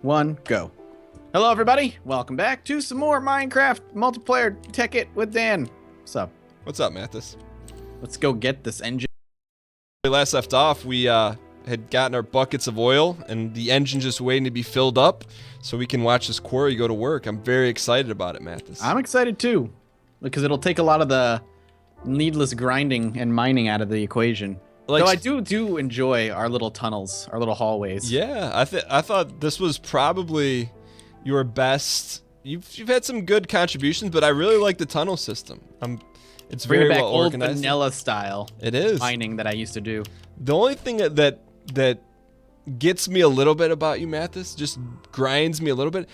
One, go. Hello, everybody. Welcome back to some more Minecraft multiplayer Tekkit with Dan. What's up? What's up, Mathis? Let's go get this engine. We last left off, we had gotten our buckets of oil, and the engine just waiting to be filled up so we can watch this quarry go to work. I'm very excited about it, Mathis. I'm excited too, because it'll take a lot of the needless grinding and mining out of the equation. Though I do enjoy our little tunnels, our little hallways. Yeah, I thought this was probably your best. You've had some good contributions, but I really like the tunnel system. It's Bring very back well old organized. vanilla style. It is mining that I used to do. The only thing that gets me a little bit about you, Mathis, just grinds me a little bit,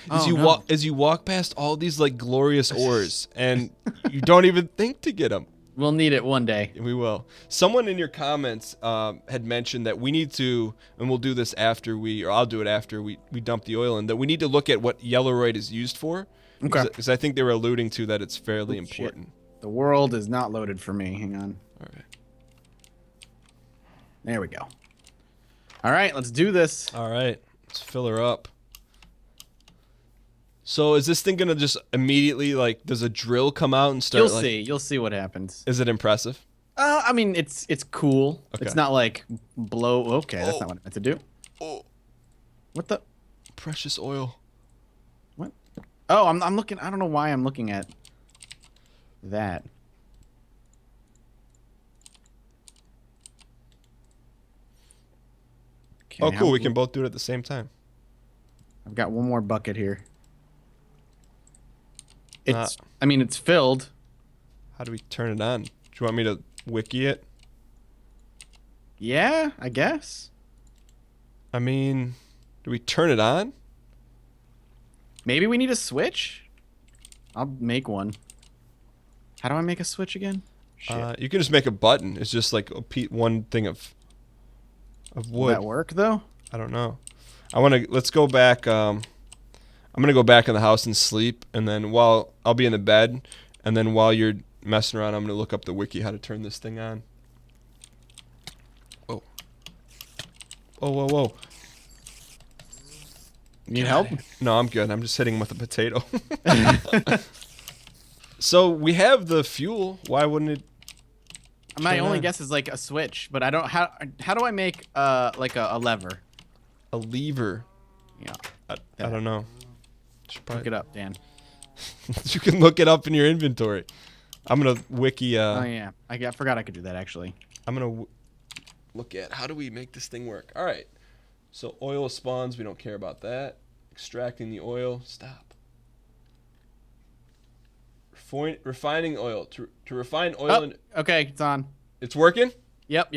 is you walk past all these like glorious ores and you don't even think to get them. We'll need it one day. We will. Someone in your comments had mentioned that we need to, and we'll do this after I'll do it after we dump the oil in, that we need to look at what yellowite is used for. Okay. Because I think they were alluding to that it's fairly important. Shit. The world is not loaded for me. Hang on. All right. There we go. All right, let's do this. All right. Let's fill her up. So is this thing gonna just immediately, like, does a drill come out and start? You'll see what happens. Is it impressive? I mean, it's cool. Okay. It's not like blow. Okay, that's not what I meant to do. Oh, What the? precious oil. What? Oh, I'm looking. I don't know why I'm looking at that. Okay, Oh, cool. We can both do it at the same time. I've got one more bucket here. I mean, it's filled. How do we turn it on? Do you want me to wiki it? Yeah, I guess. I mean, do we turn it on? Maybe we need a switch. I'll make one. How do I make a switch again? Shit. You can just make a button. It's just like one thing of wood. Will that work though? I don't know. Let's go back. I'm gonna go back in the house and sleep, and then while I'll be in the bed, and then while you're messing around, I'm gonna look up the wiki how to turn this thing on. Oh. Oh, whoa, whoa. Need help? No, I'm good. I'm just hitting him with a potato. So we have the fuel. Why wouldn't it? My only guess is like a switch, but I don't. How do I make like a lever? A lever. Yeah. I don't know. Look it up, Dan. You can look it up in your inventory. I'm gonna wiki. Oh yeah, I forgot I could do that actually. I'm gonna look at how do we make this thing work. All right. So oil spawns. We don't care about that. Extracting the oil. Stop. Refining oil. To refine oil. Okay, it's on. It's working. Yep.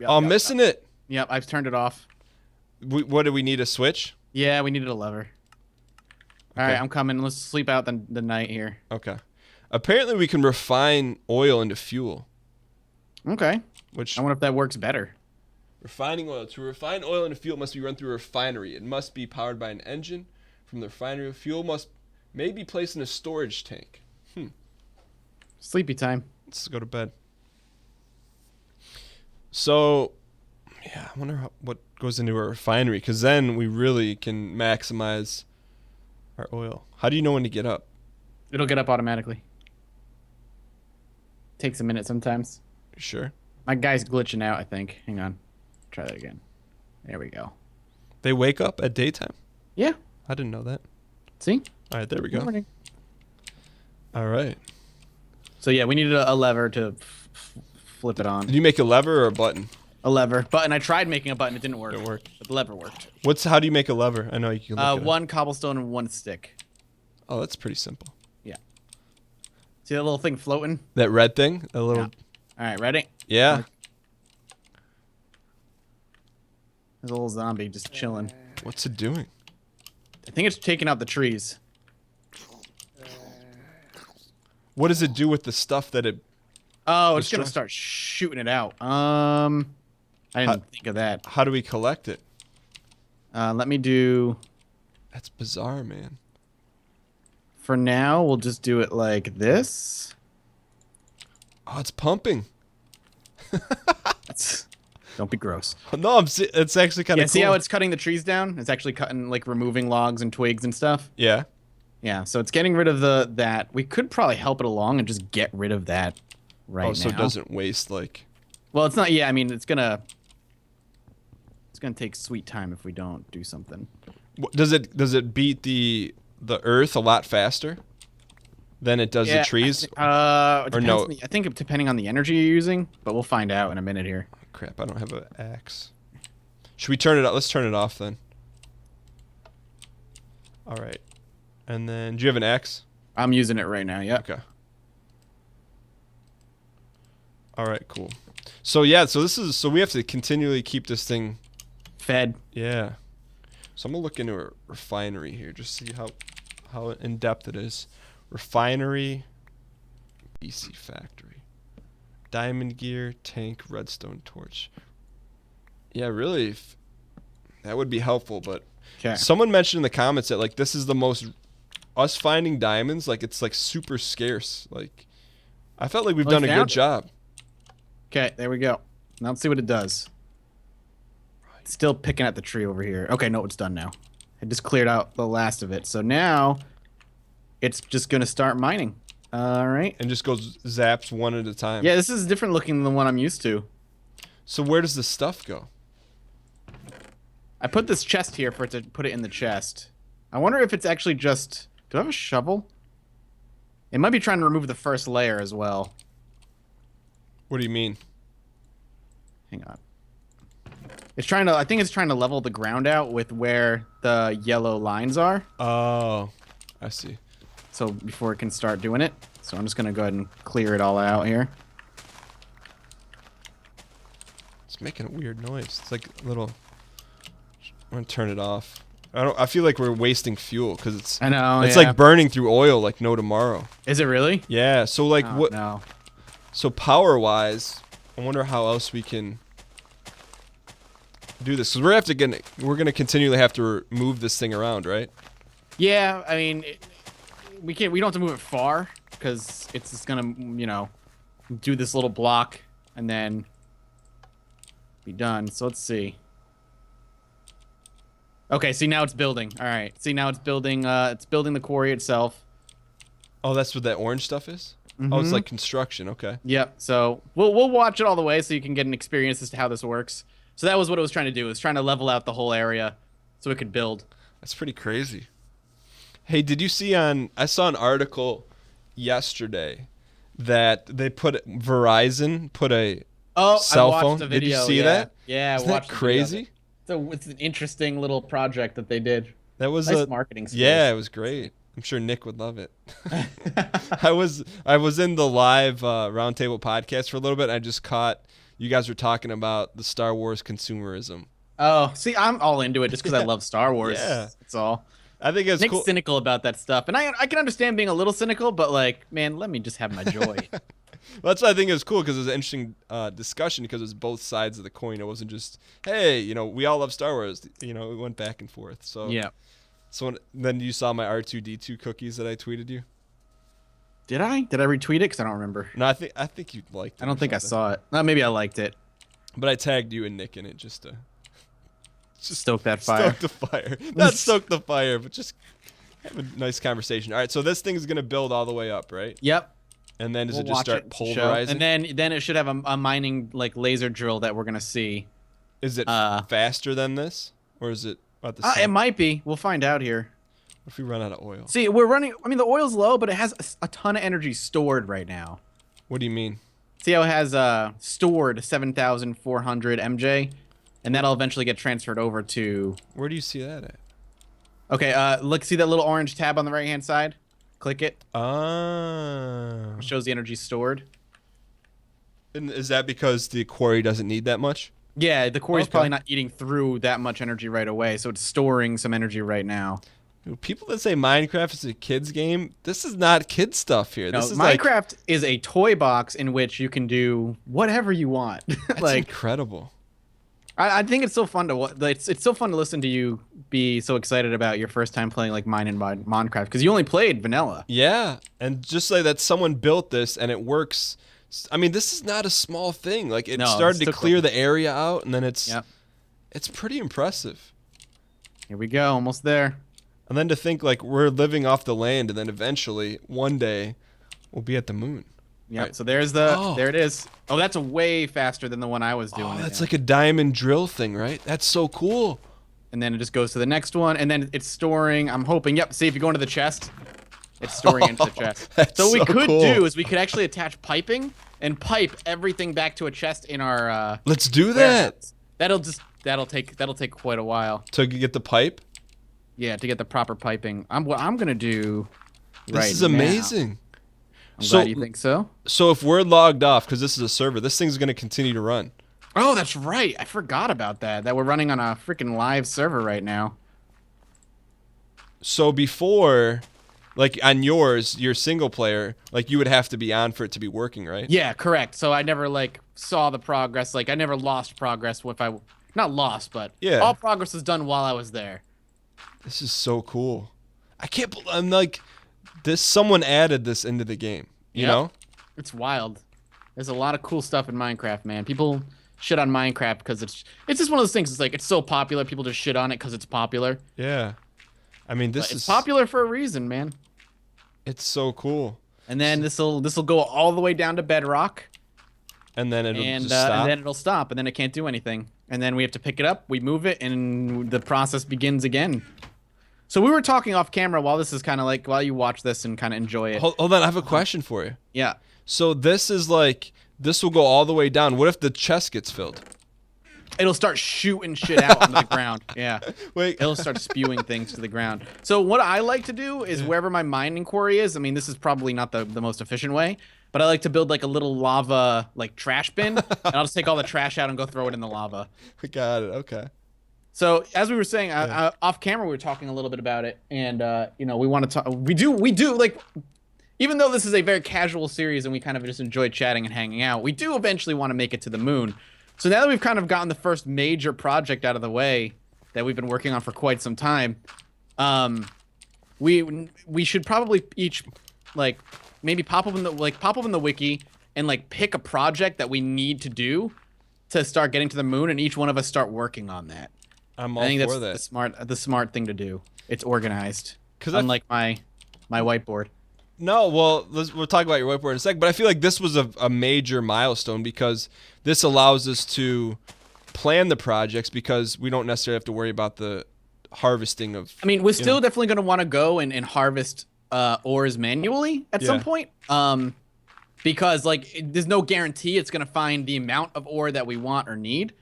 Oh, I'm missing it. Yep, I've turned it off. What do we need, a switch? Yeah, we needed a lever. All right, I'm coming. Let's sleep out the night here. Okay. Apparently, we can refine oil into fuel. Okay. Which I wonder if that works better. refining oil. To refine oil into fuel, it must be run through a refinery. It must be powered by an engine. From the refinery, fuel may be placed in a storage tank. Sleepy time. Let's go to bed. So, yeah, I wonder what goes into a refinery, because then we really can maximize our oil. How do you know when to get up? It'll get up automatically. Takes a minute sometimes. You sure? My guy's glitching out, I think. Hang on. Try that again. There we go. They wake up at daytime? Yeah. I didn't know that. See? All right, there we go. Morning. All right. So yeah, we needed a lever to flip it on. Did you make a lever or a button? A lever. Button. I tried making a button. It didn't work. It didn't work. But the lever worked. How do you make a lever? I know you can look it up. One cobblestone and one stick. Oh, that's pretty simple. Yeah. See that little thing floating? That red thing? A little. Yeah. All right, ready? Yeah. There's a little zombie just chilling. What's it doing? I think it's taking out the trees. What does it do with the stuff that it? Oh, it's gonna start shooting it out. I didn't think of that. How do we collect it? Let me do. That's bizarre, man. For now, we'll just do it like this. Oh, it's pumping. That's Don't be gross. No, it's actually kind of cool. See how it's cutting the trees down? It's actually cutting, like, removing logs and twigs and stuff. Yeah. Yeah, so it's getting rid of that. We could probably help it along and just get rid of that right now. Oh, so it doesn't waste, like... Well, it's not... Yeah, I mean, it's gonna take sweet time if we don't do something. Does it beat the earth a lot faster than it does the trees? Or no? I think depending on the energy you're using, but we'll find out in a minute here. Oh, crap, I don't have an axe. Should we turn it off? Let's turn it off then. All right. And then, do you have an axe? I'm using it right now, yeah. Okay. All right, cool. So yeah, so we have to continually keep this thing fed. Yeah. So I'm gonna look into a refinery here, just see how in depth it is. Refinery, BC factory, diamond gear, tank, redstone torch. Yeah, really, that would be helpful. But someone mentioned in the comments that like this is the most us finding diamonds. Like it's like super scarce. Like I felt like we've done a good job. Okay, there we go. Now let's see what it does. It's still picking at the tree over here. Okay, no, it's done now. It just cleared out the last of it. So now it's just going to start mining. All right. And just goes zaps one at a time. Yeah, this is different looking than the one I'm used to. So where does the stuff go? I put this chest here for it to put it in the chest. I wonder if it's actually just... Do I have a shovel? It might be trying to remove the first layer as well. What do you mean? Hang on. It's trying to... I think it's trying to level the ground out with where the yellow lines are. Oh, I see. So before it can start doing it. So I'm just going to go ahead and clear it all out here. It's making a weird noise. It's like a little... I'm going to turn it off. I feel like we're wasting fuel because it's... I know, It's like burning through oil like no tomorrow. Is it really? Yeah, so like what... No. So power-wise, I wonder how else we can do this. Because we're gonna continually have to move this thing around, right? Yeah, I mean, we don't have to move it far because it's just gonna, you know, do this little block and then be done. So let's see. Okay, see now it's building. All right, see now it's building. It's building the quarry itself. Oh, that's what that orange stuff is. Mm-hmm. Oh, it's like construction. Okay. Yep. So we'll watch it all the way so you can get an experience as to how this works. So that was what it was trying to do. It was trying to level out the whole area so it could build. That's pretty crazy. Hey, did you see I saw an article yesterday that they Verizon put a cell phone. I watched the video. Did you see that? Yeah, Isn't that crazy? So it's an interesting little project that they did. That was nice marketing skills. Yeah, it was great. I'm sure Nick would love it. I was in the live roundtable podcast for a little bit. And I just caught you guys were talking about the Star Wars consumerism. Oh, see, I'm all into it just because I love Star Wars. Yeah, that's all. I think it's Nick's cynical about that stuff, and I can understand being a little cynical, but like, man, let me just have my joy. Well, that's what I think is cool because it was an interesting discussion because it was both sides of the coin. It wasn't just, hey, you know, we all love Star Wars. You know, it went back and forth. So yeah. So then you saw my R2D2 cookies that I tweeted you. Did I? Did I retweet it? Because I don't remember. No, I think you liked it. I don't think I saw it. Maybe I liked it. But I tagged you and Nick in it just to stoke that fire. Stoke the fire. Not stoke the fire, but just have a nice conversation. All right, so this thing is going to build all the way up, right? Yep. And then does it just start pulverizing? And then it should have a mining like laser drill that we're going to see. Is it faster than this? Or is it about the same? It might be. We'll find out here. What if we run out of oil? See, we're running... I mean, the oil's low, but it has a ton of energy stored right now. What do you mean? See how it has stored 7,400 MJ? And that'll eventually get transferred over to... Where do you see that at? Okay, look, see that little orange tab on the right-hand side? Click it. Ah. It shows the energy stored. And is that because the quarry doesn't need that much? Yeah, the quarry's probably not eating through that much energy right away, so it's storing some energy right now. People that say Minecraft is a kid's game, this is not kid stuff here. No, this is Minecraft is a toy box in which you can do whatever you want. That's like incredible. I think it's so fun to it's so fun to listen to you be so excited about your first time playing like mine and Minecraft because you only played vanilla. Yeah, and just like that someone built this and it works I mean, this is not a small thing. Like it No, started this to took. clear the area out, and then Yep. it's pretty impressive. Here we go. Almost there. And then to think like we're living off the land, and then eventually one day we'll be at the moon. Yep. Right. So there's Oh. there it is. Oh, that's a way faster than the one I was doing. Oh, it that's in. like a diamond drill thing, right? That's so cool. And then it just goes to the next one, and then it's storing. I'm hoping. Yep. See if you go into the chest, it's storing into the chest. That's So what we so could cool. do is we could actually attach piping and pipe everything back to a chest in our. Let's do that. Warehouse. That'll take quite a while. To get the pipe. Yeah, to get the proper piping. What I'm gonna do. This is amazing. I'm glad you think so. So if we're logged off, because this is a server, this thing's going to continue to run. Oh, that's right. I forgot about that. That we're running on a freaking live server right now. So before, like on yours, your single player, like you would have to be on for it to be working, right? Yeah, correct. So I never like saw the progress. Like I never lost progress if I not lost, but Yeah. all progress was done while I was there. This is so cool. I'm like, this. Someone added this into the game. You Yep. know? It's wild. There's a lot of cool stuff in Minecraft, man. People shit on Minecraft because it's just one of those things. It's like it's so popular, people just shit on it because it's popular. Yeah. I mean, But it's popular for a reason, man. It's so cool. And then this'll go all the way down to bedrock. And then it'll And just stop. and then it'll stop, and then it can't do anything. And then we have to pick it up, we move it, and the process begins again. So we were talking off camera while this is kind of like while you watch this and kind of enjoy it. Hold on, I have a question for you. Yeah, So this is like, this will go all the way down. What if the chest gets filled? it'll start shooting shit out onto the ground. Yeah, Wait. it'll start spewing things to the ground. So what I like to do is wherever my mining quarry is. I mean, this is probably not the most efficient way, but I like to build like a little lava like trash bin, and I'll just take all the trash out and go throw it in the lava. Got it. Okay. So as we were saying off camera, we were talking a little bit about it, and you know, we want to talk. We do like, even though this is a very casual series and we kind of just enjoy chatting and hanging out, we do eventually want to make it to the moon. So now that we've kind of gotten the first major project out of the way that we've been working on for quite some time, we should probably each like maybe pop up in the wiki and like pick a project that we need to do to start getting to the moon, and each one of us start working on that. I'm all I think for that's that. the smart thing to do. It's organized. 'Cause unlike my whiteboard. No, well, we'll talk about your whiteboard in a sec, but I feel like this was a major milestone because this allows us to plan the projects because we don't necessarily have to worry about the harvesting of. I mean, we're still definitely going to want to go and harvest ores manually at some point. Because like there's no guarantee it's going to find the amount of ore that we want or need.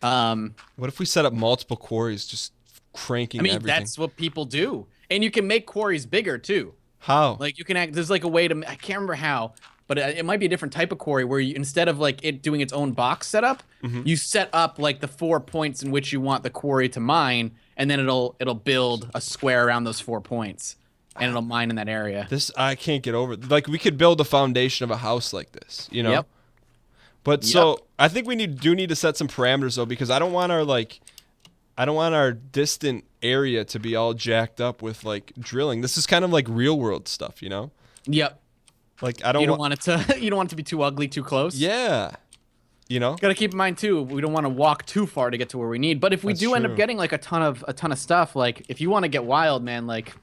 What if we set up multiple quarries, just cranking everything? That's what people do. And you can make quarries bigger too. How? Like you can there's like a way to, I can't remember how, but it might be a different type of quarry where you, instead of like it doing its own box setup, you set up like the 4 points in which you want the quarry to mine, and then it'll build a square around those 4 points, and it'll mine in that area. This I can't get over. Like we could build a foundation of a house like this, you know? Yep. But so I think we need to set some parameters though, because I don't want our distant area to be all jacked up with like drilling. This is kind of like real world stuff, you know? Yep. Like I don't, You don't want it to you don't want it to be too ugly, too close. Yeah. You know? Got to keep in mind too, we don't want to walk too far to get to where we need. But if we That's do end up true. getting like a ton of stuff, like if you want to get wild, man, like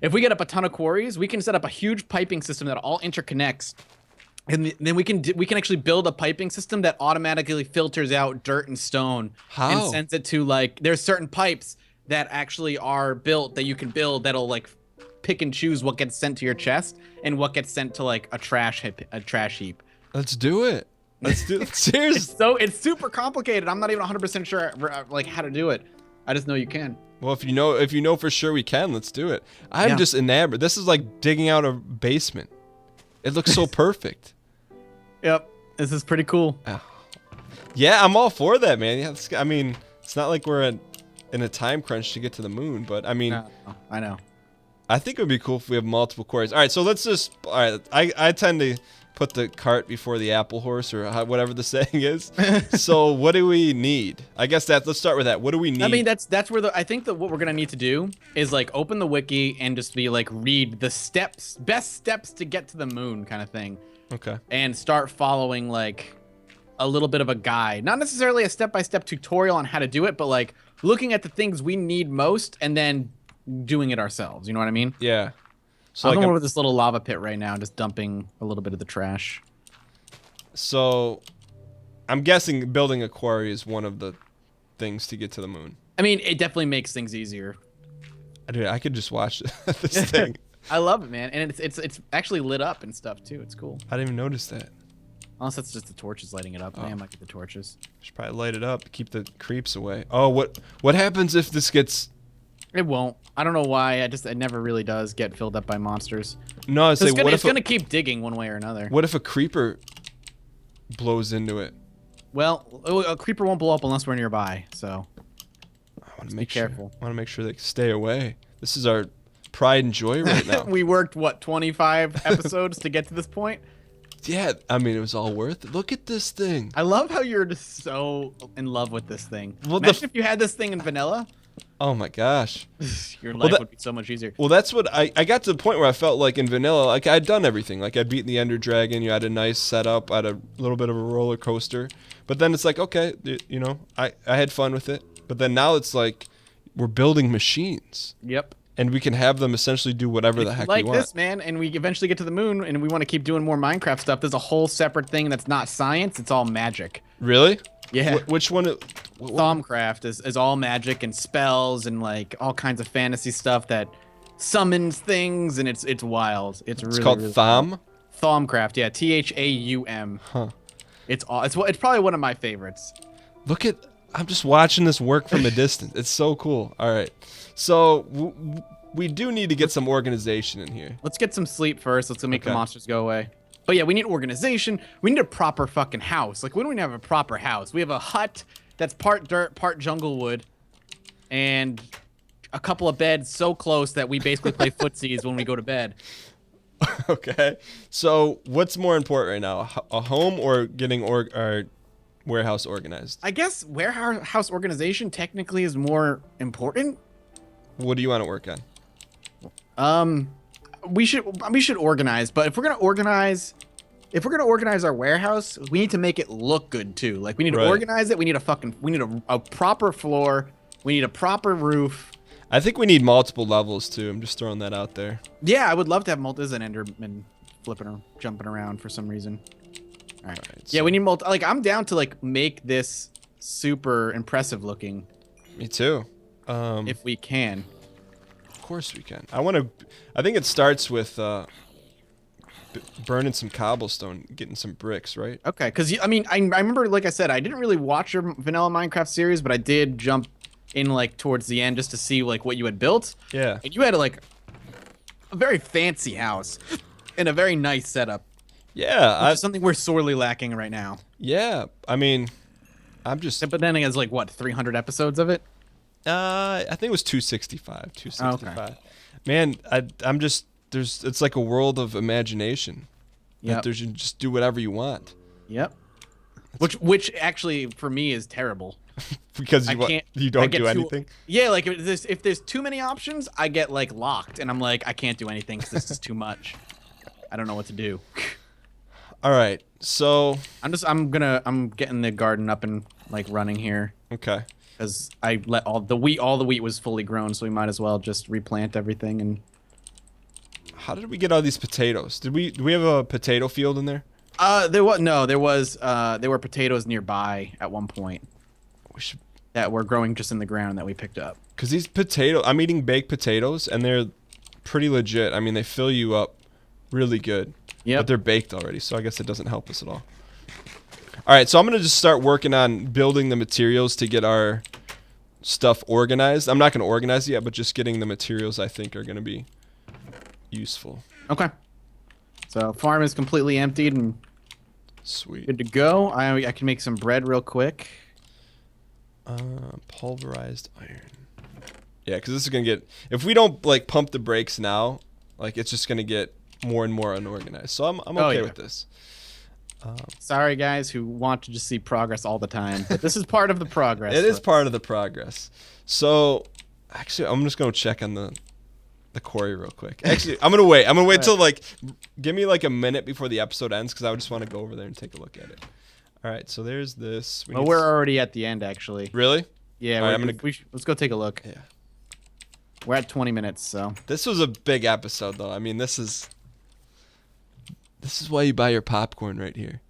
if we get up a ton of quarries, we can set up a huge piping system that all interconnects. And then we can actually build a piping system that automatically filters out dirt and stone How? and sends it to like there's certain pipes that actually are built that you can build that'll like pick and choose what gets sent to your chest and what gets sent to like a trash heap. Let's do it. Let's do it. Seriously. So it's super complicated. I'm not even 100% sure like how to do it. I just know you can. Well, if you know for sure we can, let's do it. I'm just enamored. This is like digging out a basement. It looks so perfect. Yep. This is pretty cool. Yeah, I'm all for that, man. Yeah, I mean, it's not like we're in a time crunch to get to the moon, but I mean, I know. I think it would be cool if we have multiple quarries. All right, so let's just. All right, I tend to put the cart before the apple horse, or whatever the saying is. So what do we need? I guess let's start with that. What do we need? I mean, that's where I think that what we're gonna need to do is like open the wiki and just be like read the best steps to get to the moon kind of thing. Okay. and start following like a little bit of a guide. Not necessarily a step-by-step tutorial on how to do it, but like looking at the things we need most and then doing it ourselves. You know what I mean? Yeah. So I'm like going over this little lava pit right now, just dumping a little bit of the trash. so I'm guessing building a quarry is one of the things to get to the moon. I mean, it definitely makes things easier. Dude, I could just watch this thing. I love it, man, and it's actually lit up and stuff too. It's cool. I didn't even notice that. Unless that's just the torches lighting it up. Oh. I might get the torches. Should probably light it up to keep the creeps away. Oh, what happens if this gets? It won't. I don't know why. It never really does get filled up by monsters. No, I say It's gonna keep digging one way or another. What if a creeper blows into it? Well, a creeper won't blow up unless we're nearby. So I want to be careful. I want to make sure they stay away. This is our pride and joy right now. we worked what 25 episodes to get to this point. Yeah, I mean it was all worth it. Look at this thing. I love how you're just so in love with this thing. Well, Imagine if you had this thing in vanilla. Oh my gosh. Your life would be so much easier. Well, that's what I got to the point where I felt like in vanilla, like I'd done everything. Like I'd beaten the Ender Dragon. You had a nice setup. I had a little bit of a roller coaster. But then it's like, okay, you know, I had fun with it. But then now it's like we're building machines. Yep. And we can have them essentially do whatever the heck we want. Like this, man, and we eventually get to the moon, and we want to keep doing more Minecraft stuff. There's a whole separate thing that's not science. It's all magic. Really? Yeah. Which one? Thaumcraft is all magic and spells and like all kinds of fantasy stuff that summons things, and it's wild. It's called really Thaum? Thaumcraft, yeah, Thaum. Huh. It's probably one of my favorites. Look at, I'm just watching this work from a distance. It's so cool. All right. So we do need to get some organization in here. Let's get some sleep first. Let's make the monsters go away. But yeah, we need organization. We need a proper fucking house. Like, we don't even have a proper house. We have a hut that's part dirt, part jungle wood, and a couple of beds so close that we basically play footsies when we go to bed. Okay. So what's more important right now, a home or getting our warehouse organized? I guess warehouse organization technically is more important. What do you want to work on? We should organize, but if we're gonna organize our warehouse, we need to make it look good too. Like, we need to organize it. We need a proper floor. We need a proper roof. I think we need multiple levels too. I'm just throwing that out there. Yeah, I would love to have there's an Enderman flipping or jumping around for some reason. All right. Yeah, we need like, I'm down to like make this super impressive looking. Me too. If we can. Of course we can. I think it starts with burning some cobblestone, getting some bricks, right? Okay, because I mean, I remember, like I said, I didn't really watch your vanilla Minecraft series, but I did jump in like towards the end just to see like what you had built. Yeah. And you had like a very fancy house and a very nice setup. Yeah, which is something we're sorely lacking right now. Yeah, I mean, I'm just. But then it has like what, 300 episodes of it? I think it was 265. 265. Okay. Man, I'm just it's like a world of imagination. Yeah. You can just do whatever you want. Yep. Which actually for me is terrible. Because you don't do anything. Yeah, like if there's too many options, I get like locked, and I'm like, I can't do anything because this is too much. I don't know what to do. All right, so I'm getting the garden up and like running here. Okay. Because I let all the wheat was fully grown, so we might as well just replant everything. And how did we get all these potatoes? Do we have a potato field in there? There were potatoes nearby at one point. That were growing just in the ground that we picked up. Because these I'm eating baked potatoes, and they're pretty legit. I mean, they fill you up really good. Yeah. But they're baked already, so I guess it doesn't help us at all. All right, so I'm going to just start working on building the materials to get our stuff organized. I'm not going to organize it yet, but just getting the materials I think are going to be useful. Okay. So farm is completely emptied and sweet. Good to go. I can make some bread real quick. Pulverized iron. Yeah, because this is going to get... If we don't like pump the brakes now, like it's just going to get more and more unorganized. So I'm okay with this. Sorry, guys who want to just see progress all the time. But this is part of the progress. It is part of the progress. So, actually, I'm just going to check on the the quarry real quick. Actually, I'm gonna wait. I'm gonna wait Right. till like, give me like a minute before the episode ends because I just want to go over there and take a look at it. All right, so there's this. Well, we're already at the end, actually. Really? Yeah, All right, let's go take a look. Yeah. We're at 20 minutes, so. This was a big episode, though. I mean, this is why you buy your popcorn right here.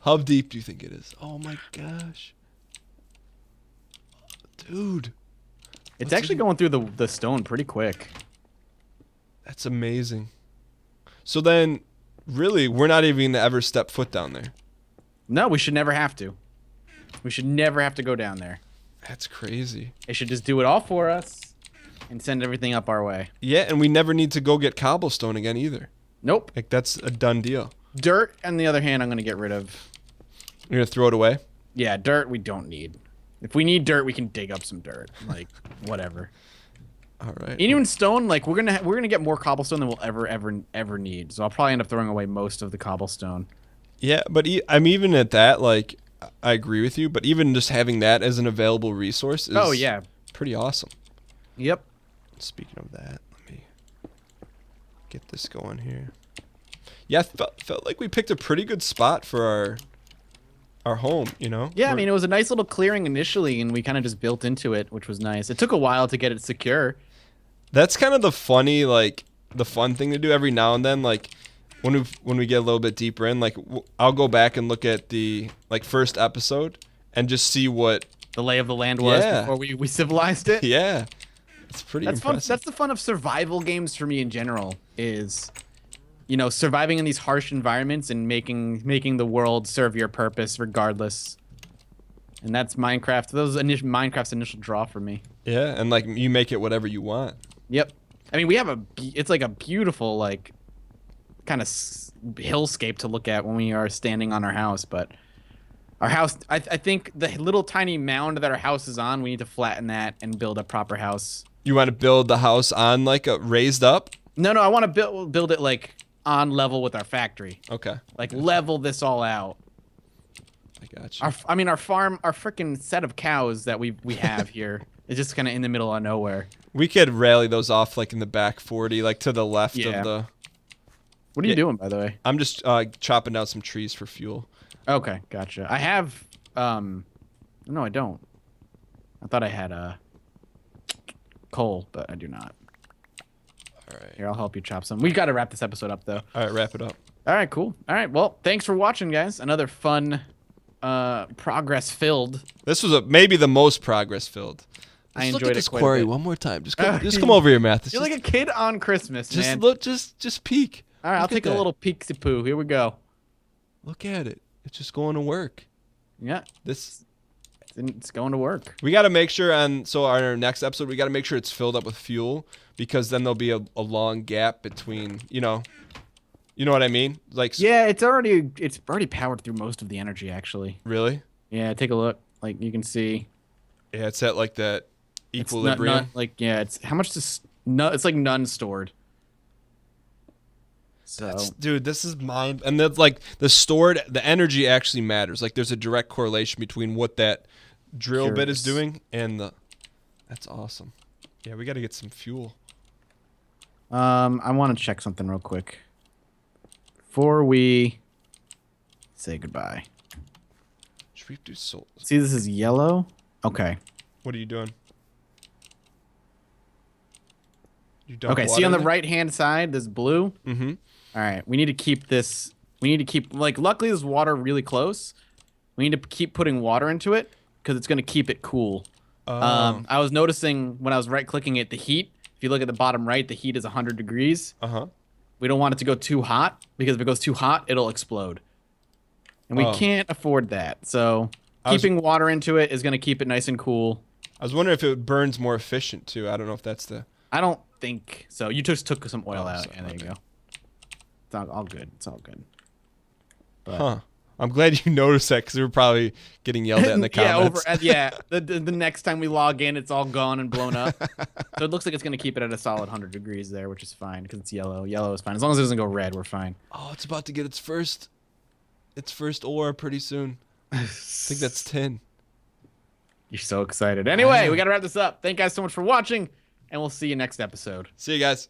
How deep do you think it is? Oh my gosh, dude, It's actually going through the stone pretty quick. that's amazing. So then, really, we're not even gonna ever step foot down there. No, we should never have to. We should never have to go down there. That's crazy. It should just do it all for us and send everything up our way. Yeah, and we never need to go get cobblestone again either. Nope. Like that's a done deal. Dirt, on the other hand, I'm going to get rid of. You're gonna throw it away? Yeah, dirt we don't need. If we need dirt, we can dig up some dirt. Like, whatever. All right. And even stone, like, we're gonna get more cobblestone than we'll ever need. So I'll probably end up throwing away most of the cobblestone. Yeah, but I'm even at that. Like, I agree with you. But even just having that as an available resource is Oh, yeah. pretty awesome. Yep. Speaking of that, let me get this going here. Yeah, I felt like we picked a pretty good spot for our home, you know? Yeah, I mean, it was a nice little clearing initially, and we kind of just built into it, which was nice. It took a while to get it secure. That's kind of the fun thing to do every now and then. Like, when we get a little bit deeper in, like, I'll go back and look at the, like, first episode and just see what... The lay of the land was Yeah. before we civilized it. Yeah. It's pretty That's fun. impressive. That's the fun of survival games for me in general is, you know, surviving in these harsh environments and making the world serve your purpose regardless. And that's Minecraft. Minecraft's initial draw for me. Yeah, and, like, you make it whatever you want. Yep. I mean, we have it's like a beautiful, like, kind of hillscape to look at when we are standing on our house, but our house, I think the little tiny mound that our house is on, we need to flatten that and build a proper house. You want to build the house on, like, a raised up? No, I want to build it, like, on level with our factory. Okay. Like, level this all out. I got you. Our farm, our freaking set of cows that we have here is just kind of in the middle of nowhere. We could rally those off, like, in the back 40, like, to the left Yeah. of the... What are you doing, by the way? I'm just chopping down some trees for fuel. Okay, gotcha. I have, no, I don't. I thought I had, coal, but I do not. All right. Here, I'll help you chop some. We got to wrap this episode up, though. All right, wrap it up. All right, cool. All right, well, thanks for watching, guys. Another fun, progress-filled. This was maybe the most progress-filled. I Let's look enjoyed at it this quite a quarry bit. one more time. Just come over here, Matt. You're like a kid on Christmas, just man. look, just peek. All right, I'll Look at take a that. little peek-see-poo. Here we go. Look at it. It's just going to work. Yeah, This it's going to work. we got to make sure our next episode we got to make sure it's filled up with fuel because then there'll be a long gap between you know what I mean? Like Yeah, it's already powered through most of the energy, actually. really? Yeah, take a look. Like, you can see. Yeah, it's at like that It's equilibrium. it's how much does it's like none stored. So Dude, this is mind, and that's like the energy actually matters. Like there's a direct correlation between what that drill bit is Curious. doing and that's awesome. Yeah, we got to get some fuel. I want to check something real quick before we say goodbye. Should we do salt? See, this is yellow. Okay. What are you doing? You dump Okay. See water on the in there? right-hand side, this blue. Mm-hmm. All right. We need to keep this. We need to keep like. Luckily, there's water really close. We need to keep putting water into it because it's going to keep it cool. I was noticing when I was right-clicking it, the heat. If you look at the bottom right, the heat is 100 degrees. Uh-huh. We don't want it to go too hot because if it goes too hot, it'll explode. And we Oh. can't afford that. So I was- keeping water into it is going to keep it nice and cool. I was wondering if it burns more efficient too. I don't know if that's the. I don't think so. You just took some oil Oh, out. sorry, And there my you bad. go. It's all good. It's all good. But, Huh. I'm glad you noticed that because we were probably getting yelled at in the comments. The next time we log in, it's all gone and blown up. So it looks like it's going to keep it at a solid 100 degrees there, which is fine because it's yellow. Yellow is fine. As long as it doesn't go red, we're fine. Oh, it's about to get its first ore pretty soon. I think that's 10. You're so excited. Anyway, know. we got to wrap this up. Thank you guys so much for watching. and we'll see you next episode. See you guys.